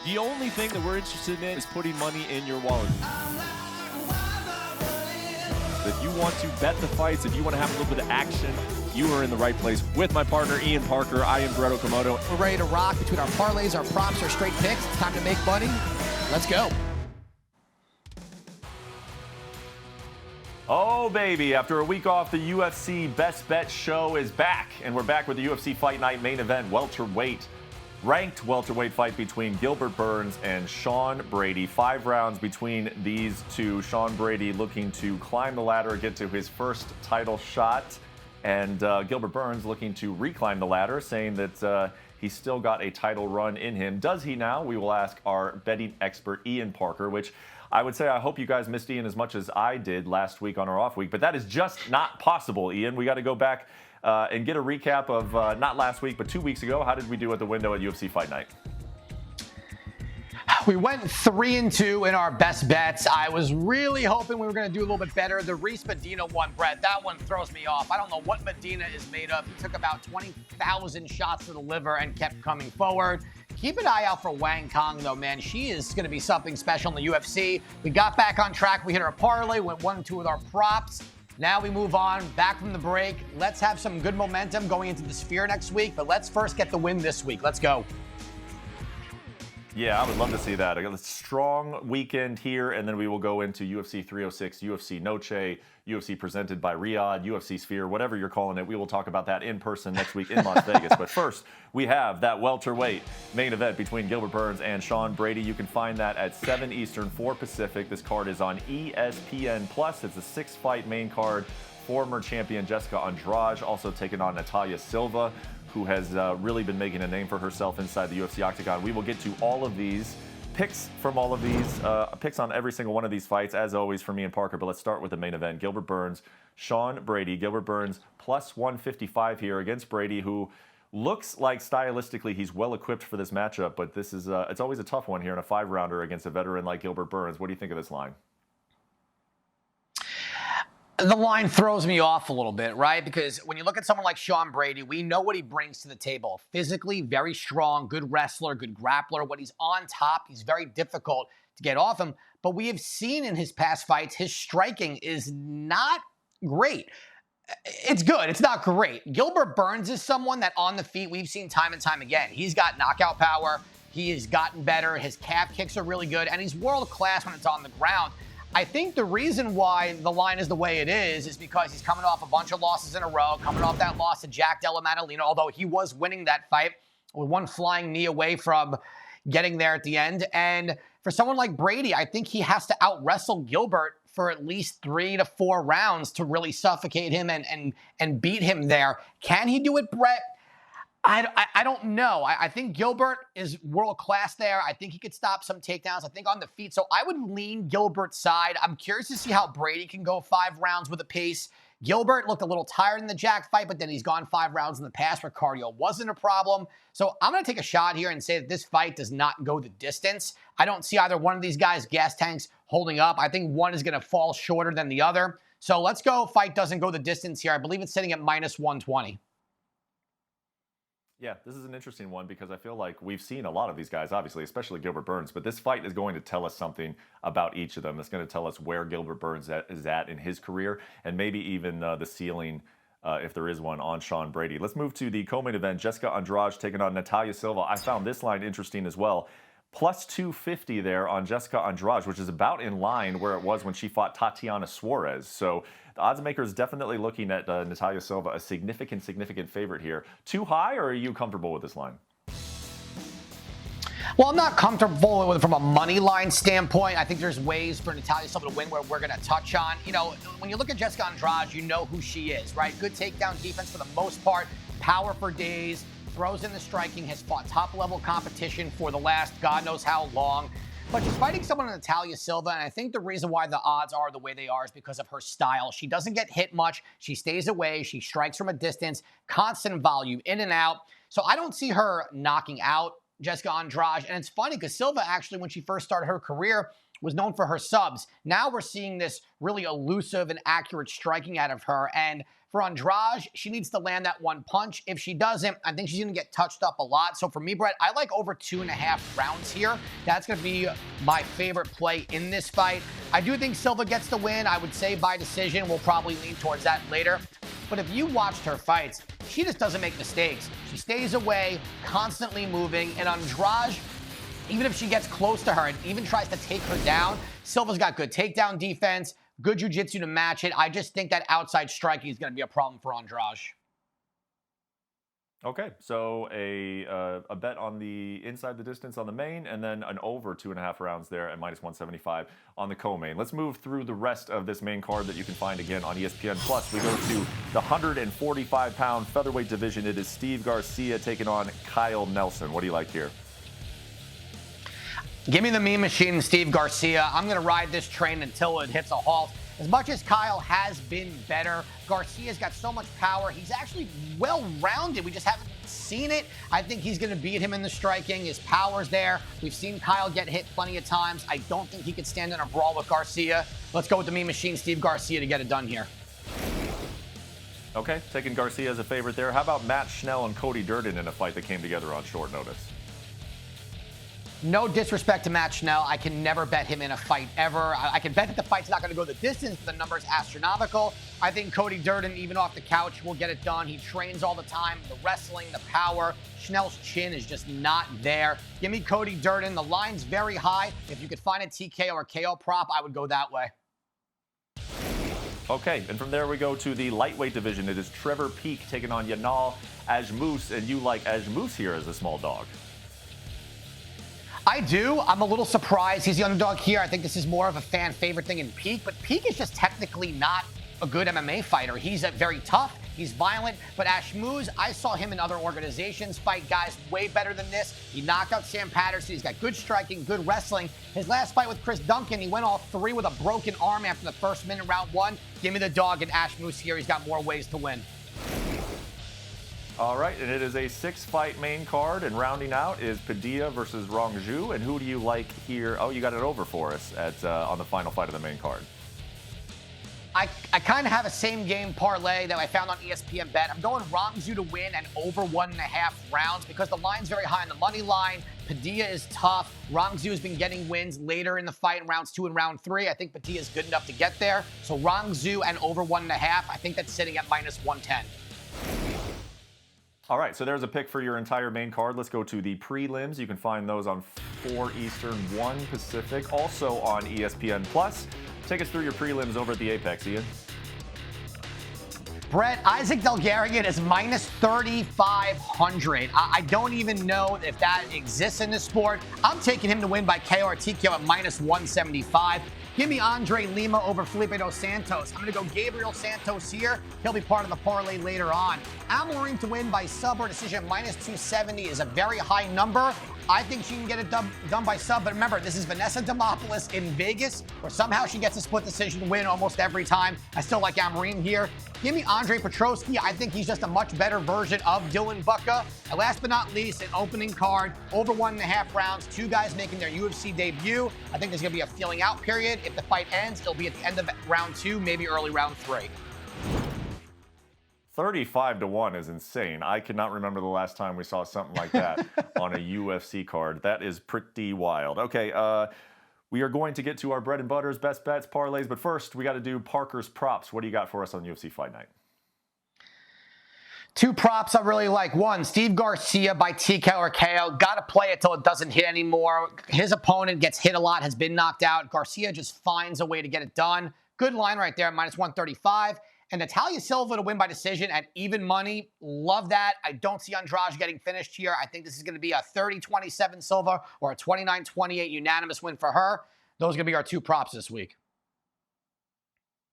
The only thing that we're interested in is putting money in your wallet. If you want to bet the fights, if you want to have a little bit of action, you are in the right place. With my partner, Ian Parker, I am Brett Okamoto. We're ready to rock between our parlays, our props, our straight picks. It's time to make money. Let's go. Oh, baby. After a week off, the UFC Best Bet show is back. And we're back with the UFC Fight Night main event, welterweight. Ranked welterweight fight between Gilbert Burns and Sean Brady. 5 rounds between these two. Sean Brady looking to climb the ladder, get to his first title shot. And Gilbert Burns looking to reclimb the ladder, saying that he's still got a title run in him. Does he now? We will ask our betting expert, Ian Parker, which I would say I hope you guys missed Ian as much as I did last week on our off week. But that is just not possible, Ian. We got to go back and get a recap of not last week, but 2 weeks ago. How did we do at the window at UFC Fight Night? We went 3-2 in our best bets. I was really hoping we were going to do a little bit better. The Reese Medina one, Brett, that one throws me off. I don't know what Medina is made of. He took about 20,000 shots to the liver and kept coming forward. Keep an eye out for Wang Kong, though, man. She is going to be something special in the UFC. We got back on track. We hit our parlay, went 1-2 with our props. Now we move on, back from the break. Let's have some good momentum going into the Sphere next week, but let's first get the win this week. Let's go. Yeah, I would love to see that. I got a strong weekend here, and then we will go into UFC 306, UFC Noche, UFC presented by Riyadh, UFC Sphere, whatever you're calling it. We will talk about that in person next week in Las Vegas. But first, we have that welterweight main event between Gilbert Burns and Sean Brady. You can find that at 7 Eastern, 4 Pacific. This card is on ESPN+. It's a 6-fight main card. Former champion Jessica Andrade also taking on Natalia Silva, who has really been making a name for herself inside the UFC octagon. We will get to all of these picks from all of these, picks on every single one of these fights, as always, for me and Parker. But let's start with the main event. Gilbert Burns, Sean Brady. Gilbert Burns plus 155 here against Brady, who looks like stylistically he's well-equipped for this matchup. But this is it's always a tough one here in a 5-rounder against a veteran like Gilbert Burns. What do you think of this line? The line throws me off a little bit, right? Because when you look at someone like Sean Brady, we know what he brings to the table. Physically, very strong, good wrestler, good grappler. When he's on top, he's very difficult to get off him. But we have seen in his past fights, his striking is not great. It's good. It's not great. Gilbert Burns is someone that on the feet, we've seen time and time again. He's got knockout power. He has gotten better. His calf kicks are really good. And he's world class when it's on the ground. I think the reason why the line is the way it is because he's coming off a bunch of losses in a row, coming off that loss to Jack Della Maddalena, although he was winning that fight with one flying knee away from getting there at the end. And for someone like Brady, I think he has to out-wrestle Gilbert for at least 3 to 4 rounds to really suffocate him and beat him there. Can he do it, Brett? I don't know. I think Gilbert is world-class there. I think he could stop some takedowns, I think, on the feet. So I would lean Gilbert's side. I'm curious to see how Brady can go 5 rounds with a pace. Gilbert looked a little tired in the Jack fight, but then he's gone 5 rounds in the past where cardio wasn't a problem. So I'm going to take a shot here and say that this fight does not go the distance. I don't see either one of these guys' gas tanks holding up. I think one is going to fall shorter than the other. So let's go. Fight doesn't go the distance here. I believe it's sitting at minus 120. Yeah, this is an interesting one because I feel like we've seen a lot of these guys, obviously, especially Gilbert Burns, but this fight is going to tell us something about each of them. It's going to tell us where Gilbert Burns is at in his career and maybe even the ceiling, if there is one, on Sean Brady. Let's move to the co-main event, Jessica Andrade taking on Natalia Silva. I found this line interesting as well. Plus 250 there on Jessica Andrade, which is about in line where it was when she fought Tatiana Suarez. So the odds maker is definitely looking at Natalia Silva, a significant favorite here. Too high, or are you comfortable with this line? Well, I'm not comfortable with it from a money line standpoint. I think there's ways for Natalia Silva to win where we're going to touch on. You know, when you look at Jessica Andrade, you know who she is, right? Good takedown defense for the most part, power for days, throws in the striking, has fought top-level competition for the last God knows how long. But she's fighting someone like Natalia Silva, and I think the reason why the odds are the way they are is because of her style. She doesn't get hit much. She stays away. She strikes from a distance, constant volume, in and out. So I don't see her knocking out Jessica Andrade. And it's funny because Silva actually, when she first started her career, was known for her subs. Now we're seeing this really elusive and accurate striking out of her. And for Andrade, she needs to land that one punch. If she doesn't, I think she's going to get touched up a lot. So for me, Brett, I like over 2.5 rounds here. That's going to be my favorite play in this fight. I do think Silva gets the win. I would say by decision. We'll probably lean towards that later. But if you watched her fights, she just doesn't make mistakes. She stays away, constantly moving. And Andrade, even if she gets close to her and even tries to take her down, Silva's got good takedown defense, good jiu-jitsu to match it. I just think that outside striking is going to be a problem for Andrade. Okay, so a bet on the inside the distance on the main, and then an over 2.5 rounds there at -175 on the co-main. Let's move through the rest of this main card that you can find again on ESPN Plus. We go to the 145-pound featherweight division. It is Steve Garcia taking on Kyle Nelson. What do you like here? Give me the Mean Machine, Steve Garcia. I'm going to ride this train until it hits a halt. As much as Kyle has been better, Garcia's got so much power. He's actually well-rounded. We just haven't seen it. I think he's going to beat him in the striking. His power's there. We've seen Kyle get hit plenty of times. I don't think he could stand in a brawl with Garcia. Let's go with the Mean Machine, Steve Garcia, to get it done here. Okay, taking Garcia as a favorite there. How about Matt Schnell and Cody Durden in a fight that came together on short notice? No disrespect to Matt Schnell. I can never bet him in a fight ever. I can bet that the fight's not going to go the distance, but the number's astronomical. I think Cody Durden, even off the couch, will get it done. He trains all the time. The wrestling, the power. Schnell's chin is just not there. Give me Cody Durden. The line's very high. If you could find a TKO or KO prop, I would go that way. Okay, and from there we go to the lightweight division. It is Trevor Peek taking on Yanal Ajmoos, and you like Ajmoos here as a small dog. I do. I'm a little surprised he's the underdog here. I think this is more of a fan favorite thing in Peek, but Peek is just technically not a good MMA fighter. He's very tough. He's violent, but Ajmoos, I saw him in other organizations fight guys way better than this. He knocked out Sam Patterson. He's got good striking, good wrestling. His last fight with Chris Duncan, he went all three with a broken arm after the first minute, round one. Give me the dog and Ajmoos here. He's got more ways to win. All right, and it is a 6-fight main card, and rounding out is Padilla versus Rongju. And who do you like here? Oh, you got it over for us at on the final fight of the main card. I kind of have a same game parlay that I found on ESPN BET. I'm going Rongju to win and over 1.5 rounds because the line's very high on the money line. Padilla is tough. Rongju has been getting wins later in the fight in rounds 2 and round 3. I think Padilla is good enough to get there. So Rongju and over 1.5. I think that's sitting at -110. All right, so there's a pick for your entire main card. Let's go to the prelims. You can find those on 4 Eastern, 1 Pacific, also on ESPN Plus. Take us through your prelims over at the Apex, Ian. Brett, Isaac Delgarian is -3,500. I don't even know if that exists in this sport. I'm taking him to win by KO or TKO at -175. Give me Andre Lima over Felipe Dos Santos. I'm going to go Gabriel Santos here. He'll be part of the parlay later on. Amorim to win by sub or decision at -270 is a very high number. I think she can get it done by sub, but remember, this is Vanessa Demopoulos in Vegas, where somehow she gets a split decision win almost every time. I still like Amorim here. Give me Andre Petroski. I think he's just a much better version of Dylan Bucka. And last but not least, an opening card, over 1.5 rounds, 2 guys making their UFC debut. I think there's going to be a feeling out period. If the fight ends, it'll be at the end of round 2, maybe early round 3. 35-1 is insane. I cannot remember the last time we saw something like that on a UFC card. That is pretty wild. Okay, we are going to get to our bread and butters, best bets, parlays, but first we got to do Parker's props. What do you got for us on UFC Fight Night? 2 props I really like. 1, Steve Garcia by TKO or KO. Got to play it till it doesn't hit anymore. His opponent gets hit a lot, has been knocked out. Garcia just finds a way to get it done. Good line right there, -135. And Natalia Silva to win by decision at even money. Love that. I don't see Andrade getting finished here. I think this is going to be a 30-27 Silva or a 29-28 unanimous win for her. Those are going to be our 2 props this week.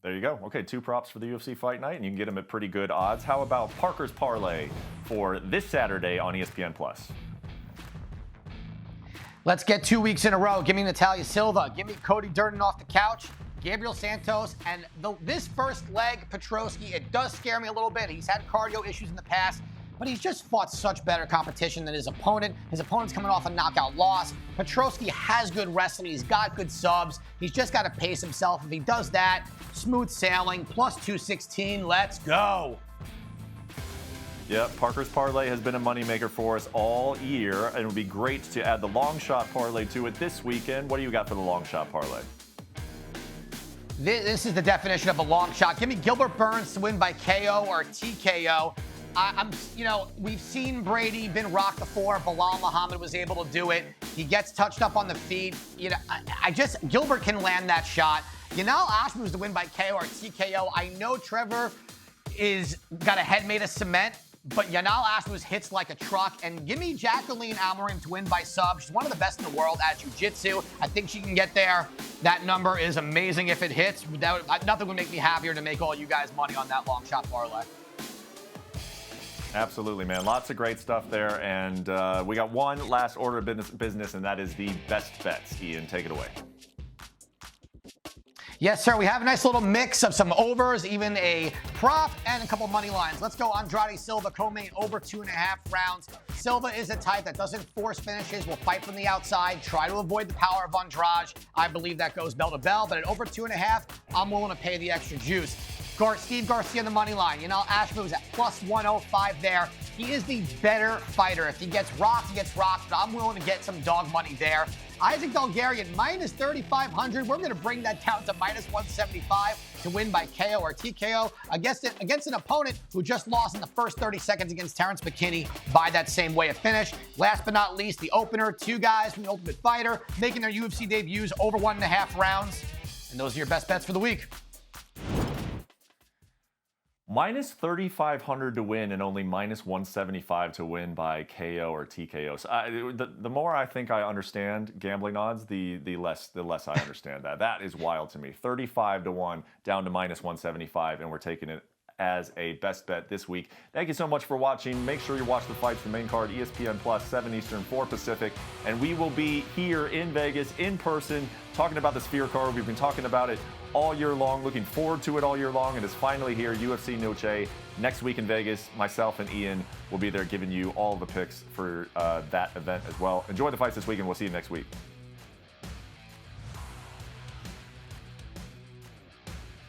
There you go. Okay, 2 props for the UFC Fight Night, and you can get them at pretty good odds. How about Parker's parlay for this Saturday on ESPN Plus? Let's get 2 weeks in a row. Give me Natalia Silva. Give me Cody Durden off the couch. Gabriel Santos, and this first leg, Petroski, it does scare me a little bit. He's had cardio issues in the past. but he's just fought such better competition than his opponent. His opponent's coming off a knockout loss. Petrosky has good wrestling. He's got good subs. He's just got to pace himself. If he does that, smooth sailing, plus 216. Let's go. Yep, Parker's parlay has been a moneymaker for us all year, and it would be great to add the long shot parlay to it this weekend. What do you got for the long shot parlay? This is the definition of a long shot. Give me Gilbert Burns to win by KO or TKO. We've seen Brady been rocked before. Bilal Muhammad was able to do it. He gets touched up on the feet. Gilbert can land that shot. Yanal Ashman was to win by KO or TKO. I know Trevor is got a head made of cement, but Yanal Ashman hits like a truck. And give me Jacqueline Almarin to win by sub. She's one of the best in the world at jiu-jitsu. I think she can get there. That number is amazing if it hits. Nothing would make me happier to make all you guys money on that long shot parlay. Absolutely, man. Lots of great stuff there. And we got one last order of business, and that is the best bets. Ian, take it away. Yes, sir. We have a nice little mix of some overs, even a prop, and a couple money lines. Let's go Andrade Silva, co-main over 2.5 rounds. Silva is a type that doesn't force finishes, will fight from the outside, try to avoid the power of Andrade. I believe that goes bell to bell, but at over 2.5, I'm willing to pay the extra juice. Steve Garcia on the money line. Ashman was at plus 105 there. He is the better fighter. If he gets rocked, he gets rocked, but I'm willing to get some dog money there. Isaac Bulgarian, minus 3,500. We're going to bring that down to minus 175 to win by KO or TKO against an opponent who just lost in the first 30 seconds against Terrence McKinney by that same way of finish. Last but not least, the opener, two guys from The Ultimate Fighter making their UFC debuts over 1.5 rounds. And those are your best bets for the week. Minus 3,500 to win and only minus 175 to win by KO or TKO. So the more I think I understand gambling odds, the less I understand that. That is wild to me. 35 to 1 down to minus 175, and we're taking it as a best bet this week. Thank you so much for watching. Make sure you watch the fights, the main card, ESPN Plus, 7 Eastern, 4 Pacific, and we will be here in Vegas in person talking about the Sphere card. We've been talking about it all year long, looking forward to it all year long, and it's finally here, UFC Noche, next week in Vegas. Myself and Ian will be there giving you all the picks for that event as well. Enjoy the fights this week, and we'll see you next week.